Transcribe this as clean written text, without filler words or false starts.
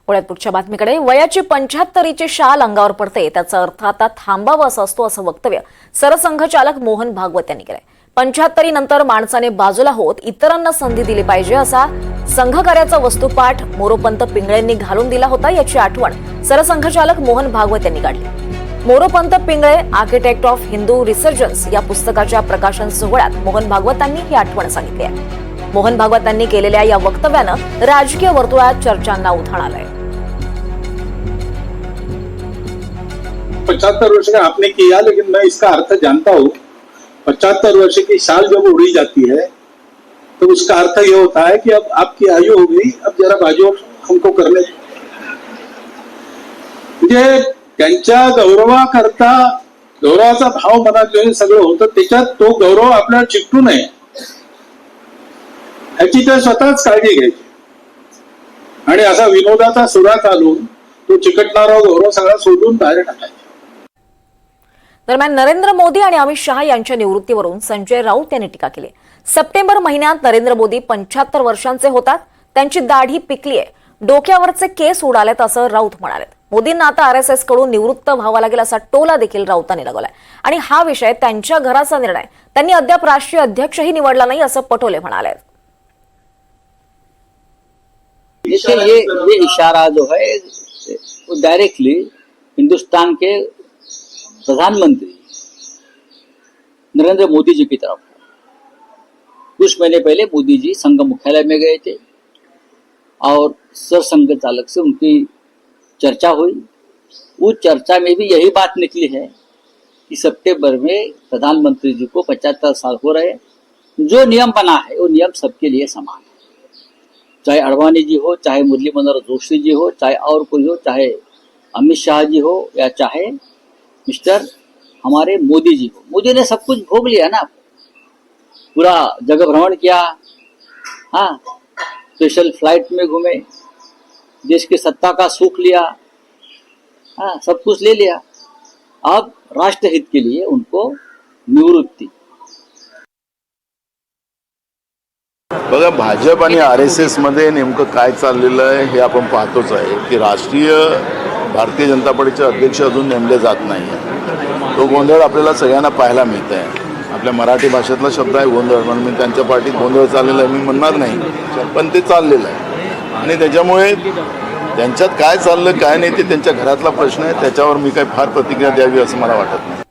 पुण्यात पुढच्या बातमीकडे वयाची 75ची शाल अंगावर पडते त्याचा अर्थ आता थांबावा असा असतो असं वक्तव्य सरसंघचालक मोहन भागवत यांनी केलंय। 75 नंतर माणसाने बाजूला होत इतरांना संधी दिली पाहिजे असा संघकार्याचा वस्तुपाठ मोरोपंत पिंगळेंनी घालून दिला होता, याची आठवण सरसंघचालक मोहन भागवत यांनी काढली। Moropant Pingale architect of Hindu resurgence या पुस्तकाच्या प्रकाशन सोहळ्यात मोहन भागवतांनी ही आठवण सांगितली आहे। मोहन भागवतांनी केलेल्या या वक्तव्यानं राजकीय वर्तुळात चर्चांना उधाण आलंय। 75 वर्ष का आपने किया, लेकिन मैं इसका अर्थ जानता हूँ। 75 वर्ष की साल जब उड़ी जाती है तो उसका अर्थ ये होता है कि अब आपकी आयु हो गई, अब जरा बाजू हमको करने म्हणजे त्यांच्या गौरवाकरता गौरवाचा भाव मनात जो सगळं होतं त्याच्यात तो गौरव आपल्याला चिकटू नये ह्याची तर स्वतःच काळजी घ्यायची आणि असा विनोदाचा सुरा चालून तो चिकटणारा गौरव सगळा सोडून बाहेर टाकायचा। दरम्यान नरेंद्र मोदी आणि अमित शहा यांच्या निवृत्तीवरून संजय राऊत यांनी टीका केली। सप्टेंबर महिन्यात नरेंद्र मोदी 75 वर्षांचे होतात, त्यांची दाढी पिकली आहे, डोक्यावरचे केस उडालेत असं राऊत म्हणाले। मोदींना आता आरएसएस कडून निवृत्त व्हावं लागेल असा टोला देखील राऊतांनी लगावलाय आणि हा विषय त्यांच्या घराचा निर्णय, त्यांनी अद्याप राष्ट्रीय अध्यक्षही निवडला नाही असं पटोले म्हणाले। ये इशारा जो है वो डायरेक्टली हिंदुस्तान के प्रधानमंत्री नरेंद्र मोदी जी की तरफ है। कुछ महीने पहले मोदी जी संघ मुख्यालय में गए थे और सरसंघ चालक से उनकी चर्चा हुई। उस चर्चा में भी यही बात निकली है कि सितंबर में प्रधानमंत्री जी को 75 साल हो रहे, जो नियम बना है वो नियम सबके लिए समान है, चाहे अडवाणी जी हो, चाहे मुरली मनोहर जोशी जी हो, चाहे और कोई हो, चाहे अमित शाह जी हो या चाहे मिस्टर हमारे मोदी जी हो। मोदी ने सब कुछ भोग लिया ना, पूरा जगह भ्रमण किया, हाँ, स्पेशल फ्लाइट में घूमे, देश की सत्ता का सुख लिया, हाँ, सब कुछ ले लिया। अब राष्ट्रहित के लिए उनको निवृत्ति। बघा, भाजप आणि आरएसएस मध्ये नेमकं काय चाललेलं आहे हे आपण पाहतोच आहे की राष्ट्रीय भारतीय जनता पार्टीचे अध्यक्ष अजून नेमले जात नाही। तो गोंधळ आपल्याला सगळ्यांना पाहायला मिळत आहे। आपल्या मराठी भाषेतला शब्द आहे गोंधळ, म्हणून मी त्यांच्या पार्टीत गोंधळ चाललेला आहे मी म्हणणार नाही, पण ते चाललेलं आहे आणि त्याच्यामुळे त्यांच्यात काय चाललं काय नाही ते त्यांच्या घरातला प्रश्न आहे, त्याच्यावर मी काही फार प्रतिक्रिया द्यावी असं मला वाटत नाही।